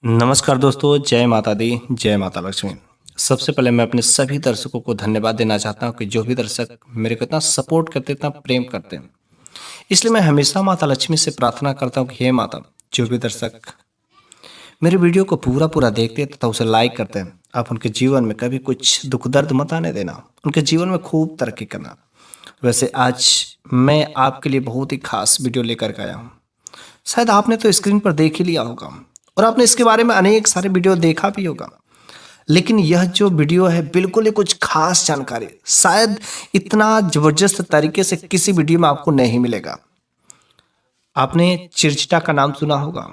नमस्कार दोस्तों, जय माता दी, जय माता लक्ष्मी। सबसे पहले मैं अपने सभी दर्शकों को धन्यवाद देना चाहता हूँ कि जो भी दर्शक मेरे को इतना सपोर्ट करते, इतना प्रेम करते हैं। इसलिए मैं हमेशा माता लक्ष्मी से प्रार्थना करता हूँ कि हे माता, जो भी दर्शक मेरे वीडियो को पूरा पूरा देखते हैं तथा उसे लाइक करते हैं, आप उनके जीवन में कभी कुछ दुख दर्द मत आने देना, उनके जीवन में खूब तरक्की करना। वैसे आज मैं आपके लिए बहुत ही खास वीडियो लेकर के आया हूँ। शायद आपने तो स्क्रीन पर देख ही लिया होगा और आपने इसके बारे में अनेक सारे वीडियो देखा भी होगा, लेकिन यह जो वीडियो है बिल्कुल ही कुछ खास जानकारी, शायद इतना जबरदस्त तरीके से किसी वीडियो में आपको नहीं मिलेगा। आपने चिड़चिड़ा का नाम सुना होगा,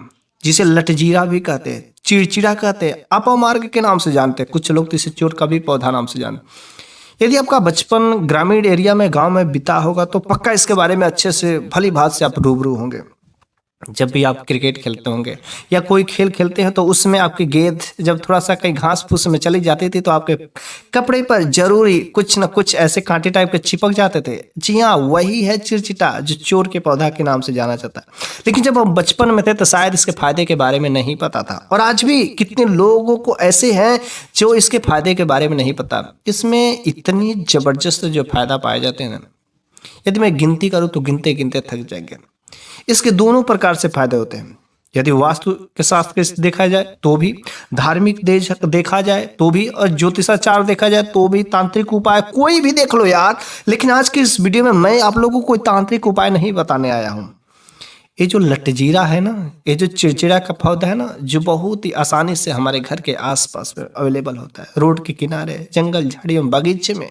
जिसे लटजीरा भी कहते हैं, चिड़चिड़ा कहते हैं, अपमार्ग के नाम से जानते हैं, कुछ लोग तो इसे चोर का भी पौधा नाम से जानते हैं। यदि आपका बचपन ग्रामीण एरिया में गांव में बीता होगा तो पक्का इसके बारे में अच्छे से भली भांति से आप रूबरू होंगे। जब भी आप क्रिकेट खेलते होंगे या कोई खेल खेलते हैं तो उसमें आपकी गेंद जब थोड़ा सा कहीं घास फूस में चली जाती थी तो आपके कपड़े पर जरूरी कुछ न कुछ ऐसे कांटे टाइप के चिपक जाते थे। जी हाँ, वही है चिड़चिटा, जो चोर के पौधा के नाम से जाना जाता है। लेकिन जब हम बचपन में थे तो शायद इसके फायदे के बारे में नहीं पता था, और आज भी कितने लोगों को ऐसे हैं जो इसके फायदे के बारे में नहीं पता। इसमें इतनी जबरदस्त जो फायदा पाए जाते हैं ना, यदि मैं गिनती करूँ तो गिनते गिनते थक जाएंगे। इसके दोनों प्रकार से फायदे होते हैं। यदि वास्तु के शास्त्र से देखा जाए तो भी, धार्मिक देश देखा जाए तो भी, और ज्योतिषाचार देखा जाए तो भी, तांत्रिक उपाय कोई भी देख लो यार। लेकिन आज की इस वीडियो में मैं आप लोगों को कोई तांत्रिक उपाय नहीं बताने आया हूँ। ये जो लटजीरा है ना, ये जो चिड़चिड़ा का पौधा है ना, जो बहुत ही आसानी से हमारे घर के आसपास में अवेलेबल होता है, रोड के किनारे, जंगल झाड़ियों बगीचे में,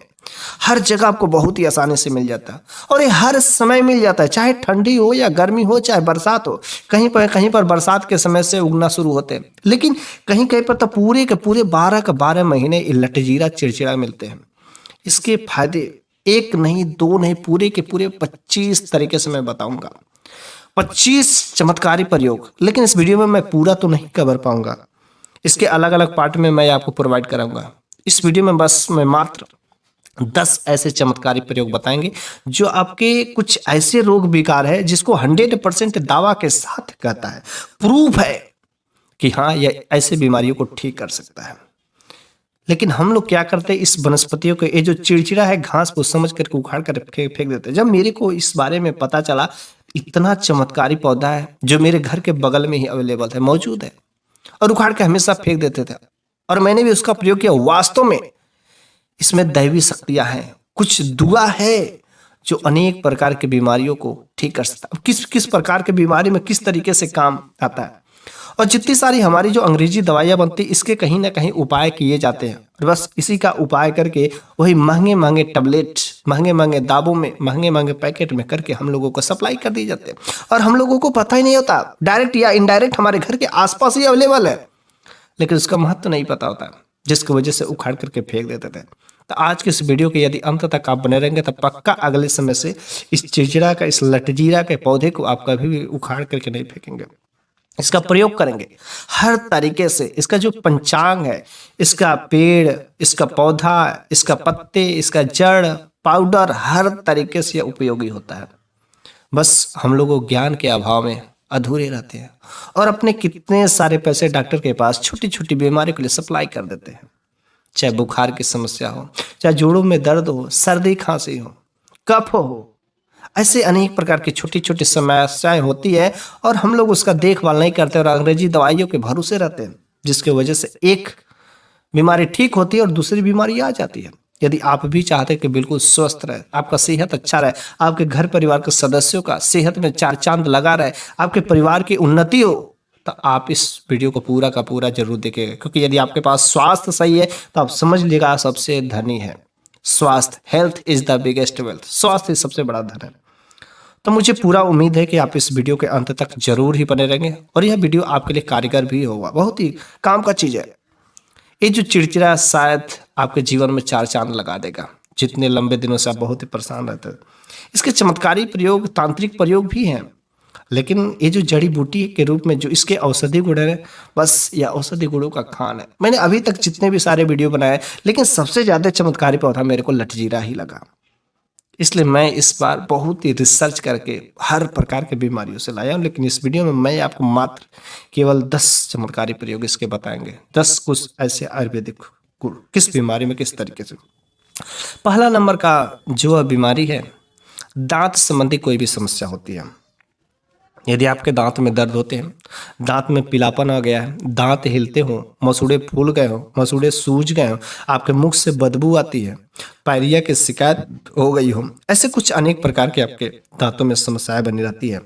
हर जगह आपको बहुत ही आसानी से मिल जाता है। और ये हर समय मिल जाता है, चाहे ठंडी हो या गर्मी हो, चाहे बरसात हो। कहीं पर बरसात के समय से उगना शुरू होते हैं, लेकिन कहीं कहीं पर तो पूरे के पूरे 12 के 12 महीने ये लटजीरा चिड़चिड़ा मिलते हैं। इसके फायदे एक नहीं, दो नहीं, पूरे के पूरे 25 तरीके से मैं बताऊंगा, 25 चमत्कारी प्रयोग। लेकिन इस वीडियो में मैं पूरा तो नहीं कवर पाऊंगा, इसके अलग अलग पार्ट में मैं आपको प्रोवाइड कराऊंगा। इस वीडियो में बस मैं मात्र 10 ऐसे चमत्कारी प्रयोग बताएंगे जो आपके कुछ ऐसे रोग विकार है जिसको 100% दावा के साथ कहता है, प्रूफ है कि हाँ, यह ऐसे बीमारियों को ठीक कर सकता है। लेकिन हम लोग क्या करते हैं, इस वनस्पतियों को, ये जो चिड़चिड़ा है, घास को समझ करके उखाड़ कर फेंक देते हैं। जब मेरे को इस बारे में पता चला, इतना चमत्कारी पौधा है जो मेरे घर के बगल में ही अवेलेबल है, मौजूद है, और उखाड़ के हमेशा फेंक देते थे, और मैंने भी उसका प्रयोग किया। वास्तव में इसमें दैवी शक्तियां हैं, कुछ दुआ है जो अनेक प्रकार की बीमारियों को ठीक कर सकता है। किस किस प्रकार की बीमारी में किस तरीके से काम आता है। और जितनी सारी हमारी जो अंग्रेजी दवाइयां बनती, इसके कहीं ना कहीं उपाय किए जाते हैं, और बस इसी का उपाय करके वही महंगे महंगे टैबलेट, महंगे महंगे दावों में, महंगे महंगे पैकेट में करके हम लोगों को सप्लाई कर दिए जाते हैं, और हम लोगों को पता ही नहीं होता, डायरेक्ट या इनडायरेक्ट हमारे घर के आसपास ही अवेलेबल है, लेकिन उसका महत्व नहीं पता होता, जिसकी वजह से उखाड़ करके फेंक देते थे। तो आज के इस वीडियो के यदि अंत तक आप बने रहेंगे तो पक्का अगले समय से इस चिड़चिड़ा का, इस लटजीरा के पौधे को आप कभी भी उखाड़ करके नहीं फेंकेंगे। इसका प्रयोग करेंगे हर तरीके से। इसका जो पंचांग है, इसका पेड़, इसका पौधा, इसका पत्ते, इसका जड़, पाउडर, हर तरीके से उपयोगी होता है। बस हम लोगों ज्ञान के अभाव में अधूरे रहते हैं और अपने कितने सारे पैसे डॉक्टर के पास छोटी छोटी बीमारी के लिए सप्लाई कर देते हैं। चाहे बुखार की समस्या हो, चाहे जोड़ों में दर्द हो, सर्दी खांसी हो, कफ हो, ऐसे अनेक प्रकार की छोटी छोटी समस्याएं होती है, और हम लोग उसका देखभाल नहीं करते और अंग्रेजी दवाइयों के भरोसे रहते हैं, जिसकी वजह से एक बीमारी ठीक होती है और दूसरी बीमारी आ जाती है। यदि आप भी चाहते हैं कि बिल्कुल स्वस्थ रहे, आपका सेहत अच्छा रहे, आपके घर परिवार के सदस्यों का सेहत में चार चांद लगा रहे, आपके परिवार की उन्नति हो, तो आप इस वीडियो को पूरा का पूरा जरूर देखेंगे। क्योंकि यदि आपके पास स्वास्थ्य सही है तो आप समझ लीजिएगा आप सबसे धनी है। स्वास्थ्य, health is the biggest wealth, स्वास्थ्य सबसे बड़ा धन है। तो मुझे पूरा उम्मीद है कि आप इस वीडियो के अंत तक जरूर ही बने रहेंगे, और यह वीडियो आपके लिए कारगर भी होगा, बहुत ही काम का चीज है। ये जो चिड़चिड़ा शायद आपके जीवन में चार चांद लगा देगा, जितने लंबे दिनों से आप बहुत ही परेशान रहते हैं। इसके चमत्कारी प्रयोग, तांत्रिक प्रयोग भी हैं, लेकिन ये जो जड़ी बूटी के रूप में जो इसके औषधि गुण है, बस यह औषधि गुणों का खान है। मैंने अभी तक जितने भी सारे वीडियो बनाए, लेकिन सबसे ज्यादा चमत्कारी पौधा मेरे को लटजीरा ही लगा। इसलिए मैं इस बार बहुत ही रिसर्च करके हर प्रकार के बीमारियों से लाया हूँ, लेकिन इस वीडियो में मैं आपको मात्र केवल 10 चमत्कारी प्रयोग इसके बताएंगे। 10 कुछ ऐसे आयुर्वेदिक गुण किस बीमारी में किस तरीके से। पहला नंबर का जो बीमारी है, दांत संबंधी कोई भी समस्या होती है। यदि आपके दांत में दर्द होते हैं, दांत में पीलापन आ गया है, दांत हिलते हो, मसूड़े फूल गए हो, मसूड़े सूज गए हो, आपके मुख से बदबू आती है, पायरिया की शिकायत हो गई हो, ऐसे कुछ अनेक प्रकार के आपके दांतों में समस्याएं बनी रहती है,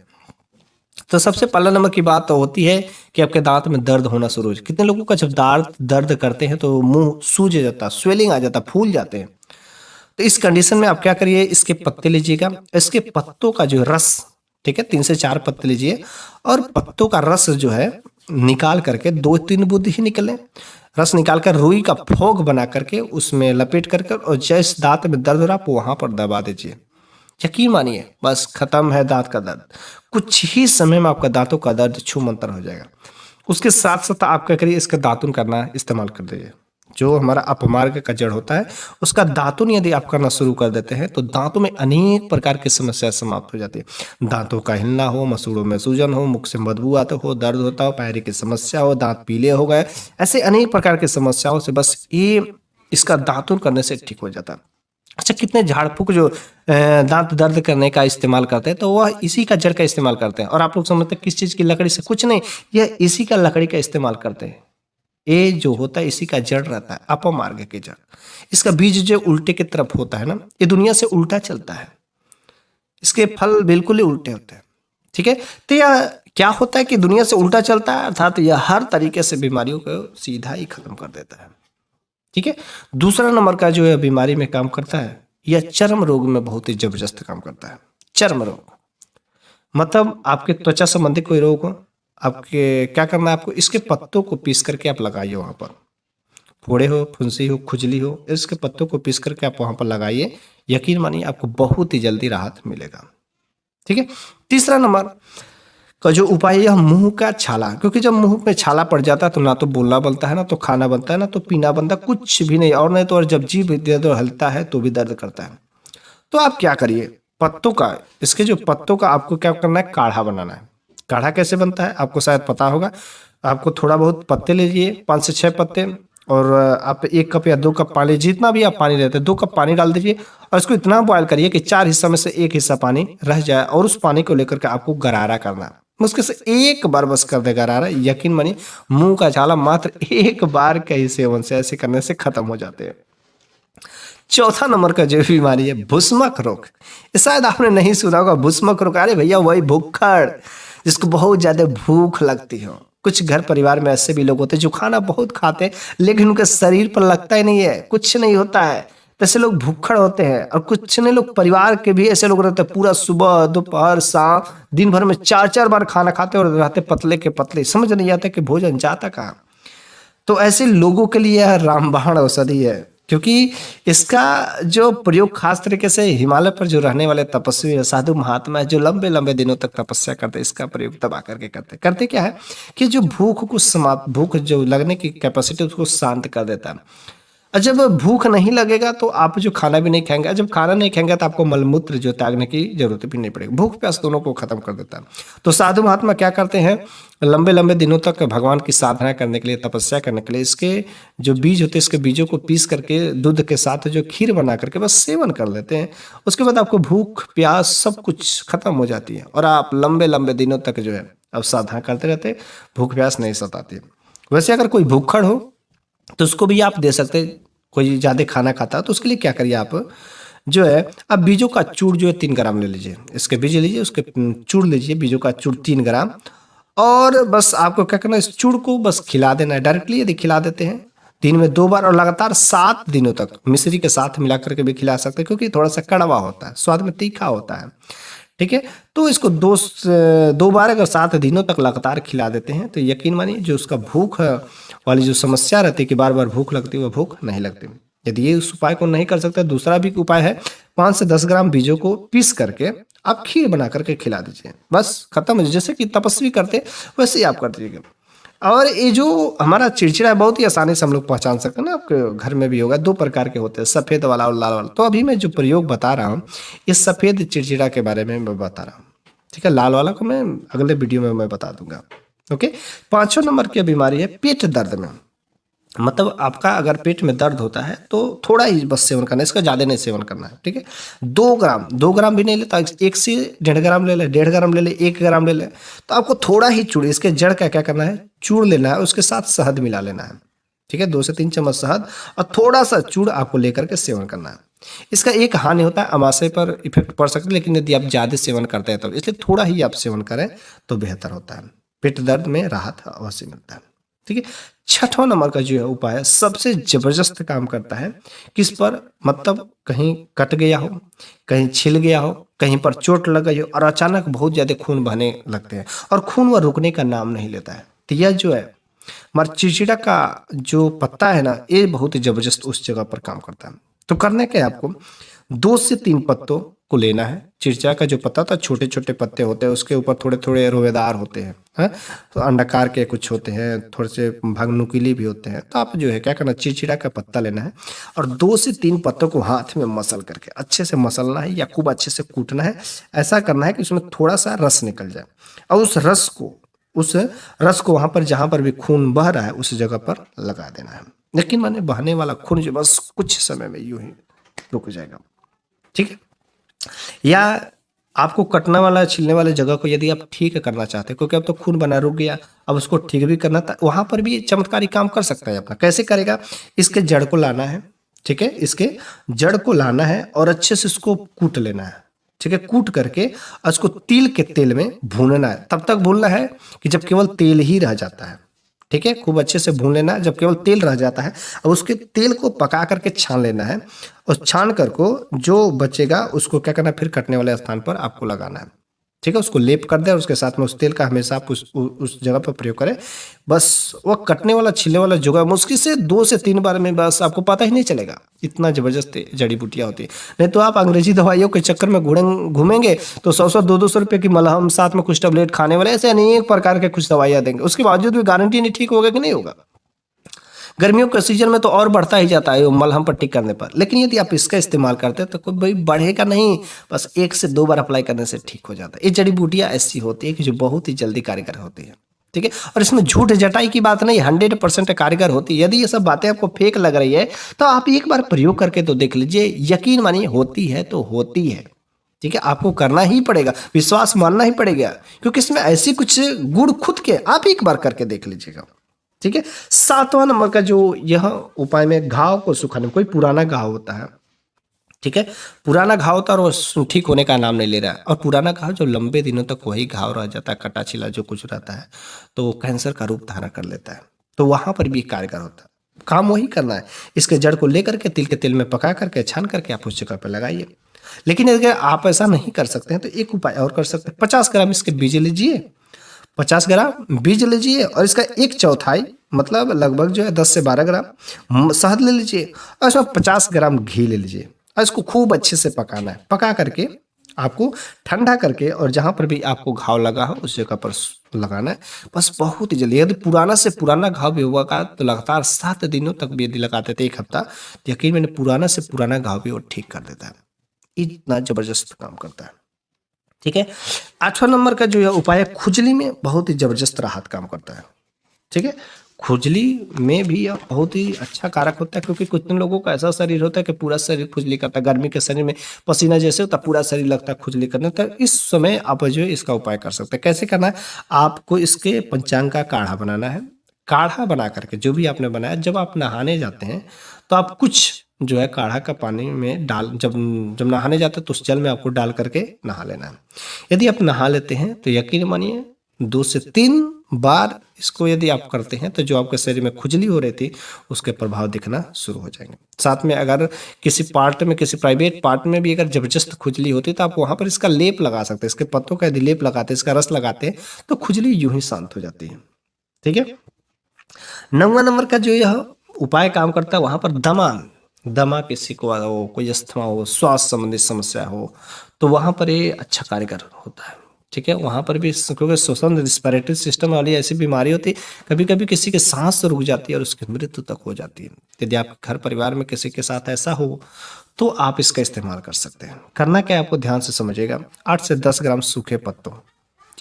तो सबसे पहला नंबर की बात तो होती है कि आपके दांत में दर्द होना शुरू हो। कितने लोगों का जब दांत दर्द करते हैं तो मुंह सूज जाता, स्वेलिंग आ जाता, फूल जाते हैं। तो इस कंडीशन में आप क्या करिए, इसके पत्ते लीजिएगा, इसके पत्तों का जो रस, ठीक है, 3 से 4 पत्ते लीजिए और पत्तों का रस जो है निकाल करके 2-3 बूंद ही निकले, रस निकाल कर रुई का फोग बना करके उसमें लपेट करके और जैसे दांत में दर्द हो रहा आप वहां पर दबा दीजिए। यकीन मानिए बस खत्म है दांत का दर्द। कुछ ही समय में आपका दांतों का दर्द छू मंतर हो जाएगा। उसके साथ साथ आप क्या करिए, इसका दातुन करना इस्तेमाल कर दीजिए। जो हमारा अपमार्ग का जड़ होता है उसका दातुन यदि आप करना शुरू कर देते हैं तो दांतों में अनेक प्रकार की समस्या समाप्त हो जाती है। दांतों का हिलना हो, मसूड़ों में सूजन हो, मुख से बदबू आता हो, दर्द होता हो, पैर की समस्या हो, दांत पीले हो गए, ऐसे अनेक प्रकार की समस्याओं से बस ये इसका दातुन करने से ठीक हो जाता है। अच्छा, कितने झाड़ फूक जो दांत दर्द करने का इस्तेमाल करते हैं तो वह इसी का जड़ का इस्तेमाल करते हैं। और आप लोग समझते हैं किस चीज़ की लकड़ी से, कुछ नहीं, यह इसी का लकड़ी का इस्तेमाल करते हैं। ये जो होता है इसी का जड़ रहता है, अपमार्ग के जड़। इसका बीज जो उल्टे की तरफ होता है ना, ये दुनिया से उल्टा चलता है, इसके फल बिल्कुल ही उल्टे होते हैं। ठीक है, तो यह क्या होता है कि दुनिया से उल्टा चलता है, अर्थात यह हर तरीके से बीमारियों को सीधा ही खत्म कर देता है। ठीक है, दूसरा नंबर का जो है बीमारी में काम करता है, यह चर्म रोग में बहुत ही जबरदस्त काम करता है। चर्म रोग मतलब आपके त्वचा संबंधी कोई रोग हो, आपके क्या करना है, आपको इसके पत्तों को पीस करके आप लगाइए वहां पर। फोड़े हो, फुंसी हो, खुजली हो, इसके पत्तों को पीस करके आप वहां पर लगाइए। यकीन मानिए आपको बहुत ही जल्दी राहत मिलेगा। ठीक है, तीसरा नंबर का जो उपाय है मुंह का छाला, क्योंकि जब मुंह में छाला पड़ जाता है तो ना तो बोलना बनता है, ना तो खाना बनता है, ना तो पीना बनता, कुछ भी नहीं। और नहीं तो और जब जीभ इधर हलता है तो भी दर्द करता है। तो आप क्या करिए, पत्तों का, इसके जो पत्तों का आपको क्या करना है, काढ़ा बनाना है। काढ़ा कैसे बनता है आपको शायद पता होगा। आपको थोड़ा बहुत पत्ते लीजिए, 5 से 6 पत्ते, और आप 1 कप या 2 कप पानी, जितना भी आप पानी लेते हैं 2 कप पानी डाल दीजिए और इसको इतना बॉयल करिए कि 4 हिस्सा में से 1 हिस्सा पानी रह जाए। और उस पानी को लेकर के आपको गरारा करना है। मुश्किल से 1 बार बस कर दे गरारा, यकीन मानिए मुंह का छाला मात्र 1 बार के ही सेवन से, ऐसे करने से खत्म हो जाते हैं। चौथा नंबर का जो बीमारी है भुस्मक रोग, शायद आपने नहीं सुना होगा। भुस्मक रोग, अरे भैया वही भुक्खड़, जिसको बहुत ज्यादा भूख लगती हो। कुछ घर परिवार में ऐसे भी लोग होते हैं जो खाना बहुत खाते हैं लेकिन उनके शरीर पर लगता ही नहीं है, कुछ नहीं होता है, ऐसे लोग भूखड़ होते हैं। और कुछ ने लोग परिवार के भी ऐसे लोग रहते हैं, पूरा सुबह दोपहर शाम दिन भर में 4-4 बार खाना खाते और रहते पतले के पतले, समझ नहीं आता कि भोजन जाता कहाँ। तो ऐसे लोगों के लिए यह रामबाण औषधि है, क्योंकि इसका जो प्रयोग खास तरीके से हिमालय पर जो रहने वाले तपस्वी साधु महात्मा है जो लंबे लंबे दिनों तक तपस्या करते हैं, इसका प्रयोग दबा करके करते क्या है कि जो भूख को समाप्त, भूख जो लगने की कैपेसिटी उसको शांत कर देता है। और जब भूख नहीं लगेगा तो आप जो खाना भी नहीं खाएंगे, जब खाना नहीं खाएंगे तो आपको मलमूत्र जो त्यागने की जरूरत भी नहीं पड़ेगी। भूख प्यास दोनों को खत्म कर देता है। तो साधु महात्मा क्या करते हैं, लंबे लंबे दिनों तक भगवान की साधना करने के लिए, तपस्या करने के लिए इसके जो बीज होते हैं इसके बीजों को पीस करके दूध के साथ जो खीर बना करके बस सेवन कर लेते हैं। उसके बाद आपको भूख प्यास सब कुछ खत्म हो जाती है और आप लंबे लंबे दिनों तक जो है अब साधना करते रहते, भूख प्यास नहीं सताती। वैसे अगर कोई भूखड़ हो तो उसको भी आप दे सकते हैं। कोई ज़्यादा खाना खाता है तो उसके लिए क्या करिए, आप जो है आप बीजों का चूड़ जो है 3 ग्राम ले लीजिए, इसके बीज लीजिए, उसके चूड़ लीजिए, बीजों का चूड़ 3 ग्राम, और बस आपको क्या करना है, इस चूड़ को बस खिला देना है डायरेक्टली। यदि खिला देते हैं दिन में 2 बार और लगातार 7 दिनों तक, मिश्री के साथ मिला करके भी खिला सकते हैं, क्योंकि थोड़ा सा कड़वा होता है, स्वाद में तीखा होता है। ठीक है, तो इसको 2 बार अगर 7 दिनों तक लगातार खिला देते हैं तो यकीन मानिए जो उसका भूख वाली जो समस्या रहती है कि बार बार भूख लगती है, वह भूख नहीं लगती। यदि ये उस उपाय को नहीं कर सकते, दूसरा भी उपाय है, 5 से 10 ग्राम बीजों को पीस करके आप खीर बना करके खिला दीजिए, बस खत्म हो। जैसे कि तपस्वी करते वैसे ही आप कर दीजिएगा। और ये जो हमारा चिड़चिड़ा है बहुत ही आसानी से हम लोग पहचान सकते हैं ना, आपके घर में भी होगा, 2 प्रकार के होते हैं, सफ़ेद वाला और लाल वाला। तो अभी मैं जो प्रयोग बता रहा हूँ, ये सफ़ेद चिड़चिड़ा के बारे में मैं बता रहा हूँ, ठीक है। लाल वाला को मैं अगले वीडियो में मैं बता दूंगा। ओके। 5वां नंबर की बीमारी है पेट दर्द में। मतलब आपका अगर पेट में दर्द होता है तो थोड़ा ही बस सेवन करना है, इसका ज़्यादा नहीं सेवन करना है, ठीक है। 2 ग्राम भी नहीं लेता, 1 से 1.5 ग्राम ले ले, 1.5 ग्राम ले ले, 1 ग्राम ले ले, तो आपको थोड़ा ही चूड़, इसके जड़ का क्या करना है, चूड़ लेना है, उसके साथ शहद मिला लेना है, ठीक है। 2 से 3 चम्मच शहद और थोड़ा सा चूड़ आपको लेकर के सेवन करना है। इसका एक हानि होता है, अमाशय पर इफेक्ट पड़ सकता है, लेकिन यदि आप ज़्यादा सेवन करते हैं तो इसलिए थोड़ा ही आप सेवन करें तो बेहतर होता है, पेट दर्द में राहत अवश्य मिलता है, ठीक है। 6वां नंबर का जो है उपाय सबसे जबरदस्त काम करता है, किस पर, मतलब कहीं कट गया हो, कहीं छिल गया हो, कहीं पर चोट लग गई हो और अचानक बहुत ज़्यादा खून बहने लगते हैं और खून वह रुकने का नाम नहीं लेता है, तो यह जो है हमारा चिड़चिड़ा का जो पत्ता है ना, ये बहुत ही जबरदस्त उस जगह पर काम करता है। तो करने के आपको 2 से 3 पत्तों को लेना है। चिड़चिड़ा का जो पत्ता था, छोटे छोटे पत्ते होते हैं, उसके ऊपर थोड़े थोड़े रोएदार होते हैं, हैं? तो अंडाकार के कुछ होते हैं, थोड़े से भाग नुकीले भी होते हैं। तो आप जो है क्या करना, चिड़चिड़ा का पत्ता लेना है और 2 से 3 पत्तों को हाथ में मसल करके अच्छे से मसलना है या खूब अच्छे से कूटना है। ऐसा करना है कि उसमें थोड़ा सा रस निकल जाए और उस रस को वहाँ पर जहाँ पर भी खून बह रहा है उस जगह पर लगा देना है। लेकिन माने बहने वाला खून जो बस कुछ समय में यूं ही रुक जाएगा, ठीक है। या आपको कटने वाला छिलने वाले जगह को यदि आप ठीक करना चाहते हैं, क्योंकि अब तो खून बना रुक गया, अब उसको ठीक भी करना था, वहाँ पर भी चमत्कारी काम कर सकता है अपना। कैसे करेगा, इसके जड़ को लाना है, ठीक है, इसके जड़ को लाना है और अच्छे से इसको कूट लेना है, ठीक है। कूट करके और उसको तिल के तेल में भूनना है। तब तक भूनना है कि जब केवल तेल ही रह जाता है, ठीक है। खूब अच्छे से भून लेना है जब केवल तेल रह जाता है। अब उसके तेल को पका करके छान लेना है और छान कर को जो बचेगा उसको क्या करना है, फिर कटने वाले स्थान पर आपको लगाना है, ठीक है। उसको लेप कर दे और उसके साथ में उस तेल का हमेशा आप उस जगह पर प्रयोग करें। बस वो कटने वाला छिलने वाला जगह मुश्किल से 2 से 3 बार में बस आपको पता ही नहीं चलेगा, इतना जबरदस्त जड़ी बूटियाँ होती है। नहीं तो आप अंग्रेजी दवाइयों के चक्कर में घूमेंगे तो 100 200 रुपये की मलहम, साथ में कुछ टैबलेट खाने वाले, ऐसे अनेक प्रकार के कुछ दवाइयाँ देंगे, उसके बावजूद भी गारंटी नहीं ठीक होगा कि नहीं होगा। गर्मियों के सीजन में तो और बढ़ता ही जाता है वो मलहम पट्टी करने पर, लेकिन यदि आप इसका इस्तेमाल करते हैं तो कोई भाई बढ़ेगा नहीं, बस 1 से 2 बार अप्लाई करने से ठीक हो जाता है। ये जड़ी बूटियाँ ऐसी होती है कि जो बहुत ही जल्दी कारगर होती है, ठीक है। और इसमें झूठ जटाई की बात नहीं, 100% कारगर होती है। यदि ये सब बातें आपको फेक लग रही है तो आप एक बार प्रयोग करके तो देख लीजिए, यकीन मानिए होती है तो होती है, ठीक है। आपको करना ही पड़ेगा, विश्वास मानना ही पड़ेगा, क्योंकि इसमें ऐसी कुछ गुण खुद के आप एक बार करके देख लीजिएगा, ठीक है। 7वां नंबर का जो यह उपाय में घाव को सुखाने, कोई पुराना घाव होता है, ठीक है, पुराना घाव होता है और वो ठीक होने का नाम नहीं ले रहा है, और पुराना घाव जो लंबे दिनों तक वही घाव रह जाता है, कटा छिला जो कुछ रहता है, तो वो कैंसर का रूप धारण कर लेता है। तो वहां पर भी कारगर होता है, काम वही करना है। इसके जड़ को लेकर के तिल के तेल में पका करके छान करके आप उस जगह पर लगाइए। लेकिन अगर आप ऐसा नहीं कर सकते हैं तो एक उपाय और कर सकते हैं, 50 ग्राम इसके बीज लीजिए, 50 ग्राम बीज लीजिए और इसका 1/4 मतलब लगभग जो है 10 से 12 ग्राम शहद ले लीजिए और इसमें 50 ग्राम घी ले लीजिए और इसको खूब अच्छे से पकाना है। पका करके आपको ठंडा करके और जहाँ पर भी आपको घाव लगा हो उस जगह पर लगाना है। बस बहुत ही जल्दी, यदि पुराना से पुराना घाव भी हुआ का तो लगातार 7 दिनों तक भी यदि लगाते थे, 1 हफ्ता, तो यकीन मैंने पुराना से पुराना घाव भी वो ठीक कर देता है। इतना जबरदस्त काम करता है, ठीक है। 8वां नंबर का जो है उपाय है, खुजली में बहुत ही जबरदस्त राहत काम करता है, ठीक है। खुजली में भी यह बहुत ही अच्छा कारक होता है, क्योंकि कुछ लोगों का ऐसा शरीर होता है कि पूरा शरीर खुजली करता है। गर्मी के शरीर में पसीना जैसे होता है, पूरा शरीर लगता है खुजली करने, तो इस समय आप जो है इसका उपाय कर सकते हैं। कैसे करना है, आपको इसके पंचांग का काढ़ा बनाना है। काढ़ा बना करके जो भी आपने बनाया, जब आप नहाने जाते हैं तो आप कुछ जो है काढ़ा का पानी में डाल, जब जब नहाने जाते हैं तो उस जल में आपको डाल करके नहा लेना है। यदि आप नहा लेते हैं तो यकीन मानिए 2 से 3 बार इसको यदि आप करते हैं तो जो आपके शरीर में खुजली हो रही थी उसके प्रभाव दिखना शुरू हो जाएंगे। साथ में अगर किसी पार्ट में, किसी प्राइवेट पार्ट में भी अगर जबरदस्त खुजली होती है तो आप वहाँ पर इसका लेप लगा सकते हैं। इसके पत्तों का यदि लेप लगाते हैं, इसका रस लगाते हैं तो खुजली यूं ही शांत हो जाती है, ठीक है। 9वां नंबर का जो यह उपाय काम करता है, वहाँ पर दमा किसी को हो, कोई अस्थमा हो, श्वास संबंधित समस्या हो, तो वहाँ पर ये अच्छा कारगर होता है, ठीक है, वहाँ पर भी क्योंकि श्वसन रिस्पिरेटरी सिस्टम वाली ऐसी बीमारी होती है, कभी कभी किसी की सांस रुक जाती है और उसकी मृत्यु तक हो जाती है। यदि आपके घर परिवार में किसी के साथ ऐसा हो तो आप इसका इस्तेमाल कर सकते हैं। करना क्या है आपको ध्यान से समझिएगा, 8 से 10 ग्राम सूखे पत्तों,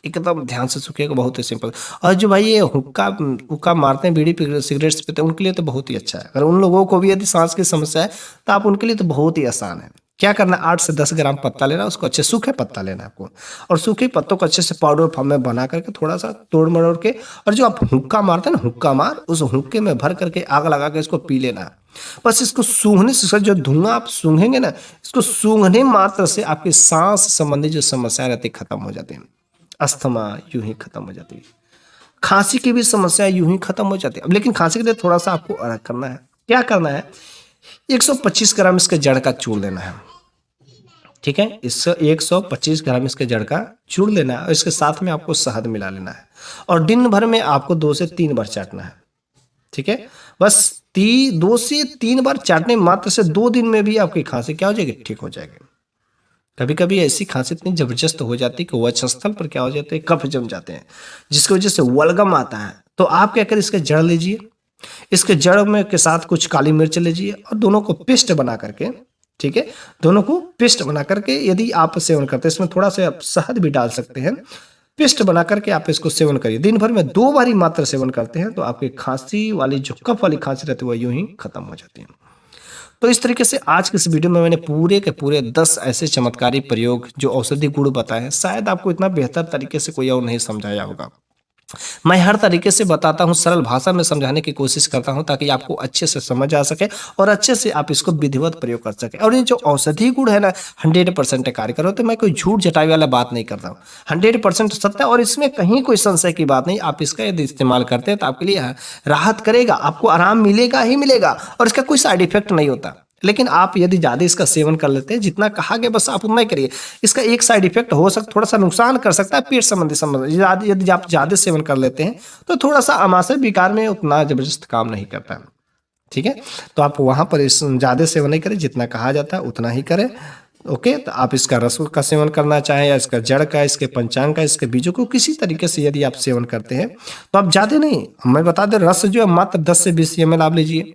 एकदम ध्यान से सूखेगा, बहुत ही सिंपल। और जो भाई ये हुक्का हुक्का मारते हैं, बीड़ी सिगरेट्स पीते हैं, उनके लिए तो बहुत ही अच्छा है। अगर उन लोगों को भी यदि सांस की समस्या है तो आप उनके लिए तो बहुत ही आसान है। क्या करना है, 8 से 10 ग्राम पत्ता लेना, उसको अच्छे सूखे पत्ता लेना है आपको, और सूखे पत्तों को अच्छे से पाउडर फॉर्म में बना करके थोड़ा सा तोड़ मरोड़ के, और जो आप हुक्का मारते हैं ना, हुक्का मार, उस हुक्के में भर करके आग लगा के इसको पी लेना है। बस इसको सूंघने से, जो धुआं आप सूंघेंगे ना, इसको सूंघने मात्र से आपकी सांस संबंधी जो समस्या रहती है खत्म हो जाती है। अस्थमा यूं ही खत्म हो जाती है, खांसी की भी समस्या यूं ही खत्म हो जाती है। अब लेकिन खांसी के लिए थोड़ा सा आपको अलग करना है। क्या करना है, 125 ग्राम इसके जड़ का चूर्ण लेना है, ठीक है, इससे 125 ग्राम इसके जड़ का चूर्ण लेना है, और इसके साथ में आपको शहद मिला लेना है, और दिन भर में आपको 2 से 3 बार चाटना है, ठीक है। बस 2 से 3 बार चाटने मात्र से 2 दिन में भी आपकी खांसी क्या हो जाएगी, ठीक हो जाएगी। कभी कभी ऐसी खांसी इतनी जबरदस्त हो जाती है कि वक्षस्थल पर क्या हो जाते हैं, कफ जम जाते हैं, जिसकी वजह से वलगम आता है। तो आप क्या करें, इसके जड़ लीजिए, इसके जड़ में के साथ कुछ काली मिर्च लीजिए, और दोनों को पेस्ट बना करके, ठीक है, दोनों को पेस्ट बना करके यदि आप सेवन करते हैं, इसमें थोड़ा सा आप शहद भी डाल सकते हैं, पेस्ट बना करके आप इसको सेवन करिए। दिन भर में 2 बार ही मात्र सेवन करते हैं तो आपकी खांसी वाली, जो कफ वाली खांसी रहती है, वो यूं ही खत्म हो जाती है। तो इस तरीके से आज के इस वीडियो में मैंने पूरे के पूरे 10 ऐसे चमत्कारी प्रयोग जो औषधि गुण बताए हैं, शायद आपको इतना बेहतर तरीके से कोई और नहीं समझाया होगा। मैं हर तरीके से बताता हूं, सरल भाषा में समझाने की कोशिश करता हूं, ताकि आपको अच्छे से समझ आ सके और अच्छे से आप इसको विधिवत प्रयोग कर सके। और ये जो औषधि गुण है ना, 100% कार्यकर होते हैं। मैं कोई झूठ झटाई वाला बात नहीं करता हूँ, 100% सत्य, और इसमें कहीं कोई संशय की बात नहीं। आप इसका यदि इस्तेमाल करते हैं तो आपके लिए राहत करेगा, आपको आराम मिलेगा ही मिलेगा, और इसका कोई साइड इफेक्ट नहीं होता। लेकिन आप यदि ज़्यादा इसका सेवन कर लेते हैं, जितना कहा गया बस आप उतना ही करिए। इसका एक साइड इफेक्ट हो सकता, थोड़ा सा नुकसान कर सकता है, पेट संबंधी यदि आप ज़्यादा सेवन कर लेते हैं तो थोड़ा सा आमाशय विकार में उतना जबरदस्त काम नहीं करता है, ठीक है। तो आप वहाँ पर इस ज़्यादा सेवन नहीं करें, जितना कहा जाता है उतना ही करें। ओके, तो आप इसका रस का सेवन करना चाहें, या इसका जड़ का, इसके पंचांग का, इसके बीजों को किसी तरीके से यदि आप सेवन करते हैं तो आप ज़्यादा नहीं, मैं बता दें, रस जो है मात्र 10 से 20 ml आप लीजिए,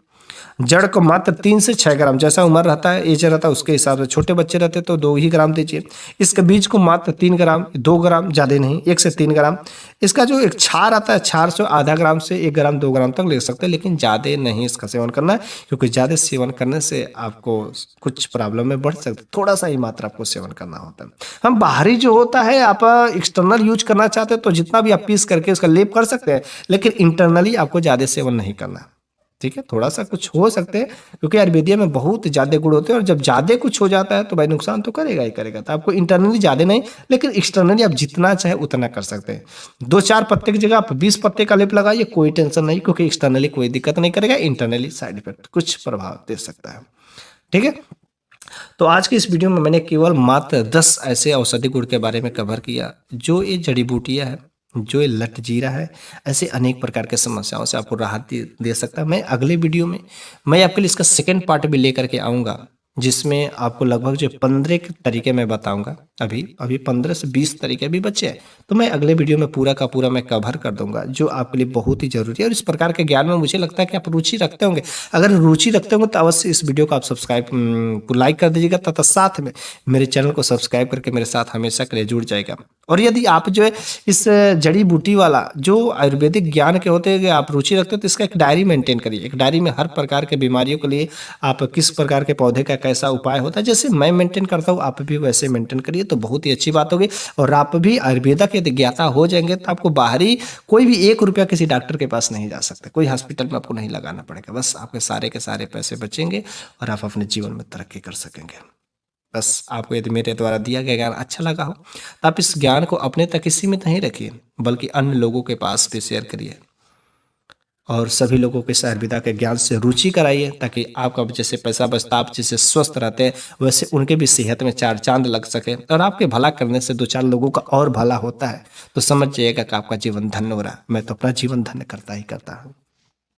जड़ को मात्र 3 से 6 ग्राम, जैसा उम्र रहता है, एज रहता है, उसके हिसाब से। छोटे बच्चे रहते तो 2 ही ग्राम दीजिए। इसके बीज को मात्र 3 ग्राम, 2 ग्राम, ज़्यादा नहीं, 1 से 3 ग्राम। इसका जो एक छार आता है, छार से आधा ग्राम से 1 ग्राम 2 ग्राम तक ले सकते हैं, लेकिन ज़्यादा नहीं इसका सेवन करना है, क्योंकि ज़्यादा सेवन करने से आपको कुछ प्रॉब्लम में बढ़ सकते, थोड़ा सा ही मात्रा आपको सेवन करना होता है। हम बाहरी जो होता है, आप एक्सटर्नल यूज करना चाहते हैं तो जितना भी आप पीस करके उसका लेप कर सकते हैं, लेकिन इंटरनली आपको ज़्यादा सेवन नहीं करना, ठीक है। थोड़ा सा कुछ हो सकते हैं, क्योंकि आयुर्वेदिया में बहुत ज़्यादा गुण होते हैं, और जब ज़्यादा कुछ हो जाता है तो भाई नुकसान तो करेगा ही करेगा। तो आपको इंटरनली ज़्यादा नहीं, लेकिन एक्सटर्नली आप जितना चाहे उतना कर सकते हैं। 2-4 पत्ते की जगह आप 20 पत्ते का लेप लगाइए, कोई टेंशन नहीं, क्योंकि एक्सटर्नली कोई दिक्कत नहीं करेगा, इंटरनली साइड इफेक्ट कुछ प्रभाव दे सकता है, ठीक है। तो आज के इस वीडियो में मैंने केवल मात्र 10 ऐसे औषधि गुण के बारे में कवर किया, जो ये जड़ी बूटियाँ है, जो ये लट जीरा है, ऐसे अनेक प्रकार के समस्याओं से आपको राहत दे सकता है। मैं अगले वीडियो में मैं आपके लिए इसका सेकंड पार्ट भी लेकर के आऊँगा, जिसमें आपको लगभग जो 15 के तरीके मैं बताऊंगा। अभी 15 से 20 तरीके भी बचे हैं, तो मैं अगले वीडियो में पूरा का पूरा मैं कवर कर दूंगा, जो आपके लिए बहुत ही जरूरी है। और इस प्रकार के ज्ञान में मुझे लगता है कि आप रुचि रखते होंगे। अगर रुचि रखते होंगे तो अवश्य इस वीडियो को आप सब्सक्राइब लाइक कर दीजिएगा, तथा साथ में मेरे चैनल को सब्सक्राइब करके मेरे साथ हमेशा के लिए जुड़ जाएगा। और यदि आप जो है इस जड़ी बूटी वाला जो आयुर्वेदिक ज्ञान के होते हैं आप रुचि रखते हैं, तो इसका एक डायरी मेंटेन करिए। एक डायरी में हर प्रकार के बीमारियों के लिए आप किस प्रकार के पौधे का कैसा उपाय होता है, जैसे मैं मेंटेन करता हूँ आप भी वैसे मेंटेन करिए, तो बहुत ही अच्छी बात होगी। और आप भी आयुर्वेदा के ज्ञाता हो जाएंगे तो आपको बाहरी कोई भी 1 रुपया किसी डॉक्टर के पास नहीं जा सकते, कोई हॉस्पिटल में आपको नहीं लगाना पड़ेगा। बस आपके सारे के सारे पैसे बचेंगे और आप अपने जीवन में तरक्की कर सकेंगे। बस आपको यदि मेरे द्वारा दिया गया ज्ञान अच्छा लगा हो तो आप इस ज्ञान को अपने तक ही सीमित नहीं रखिए, बल्कि अन्य लोगों के पास भी शेयर करिए और सभी लोगों के आयुर्वेदा के ज्ञान से रुचि कराइए, ताकि आपका जैसे पैसा बचता, आप जैसे स्वस्थ रहते हैं, वैसे उनके भी सेहत में 4 चांद लग सके। और आपके भला करने से 2-4 लोगों का और भला होता है, तो समझ जाइएगा कि आपका जीवन धन्य हो रहा है। मैं तो अपना जीवन धन्य करता ही करता हूँ।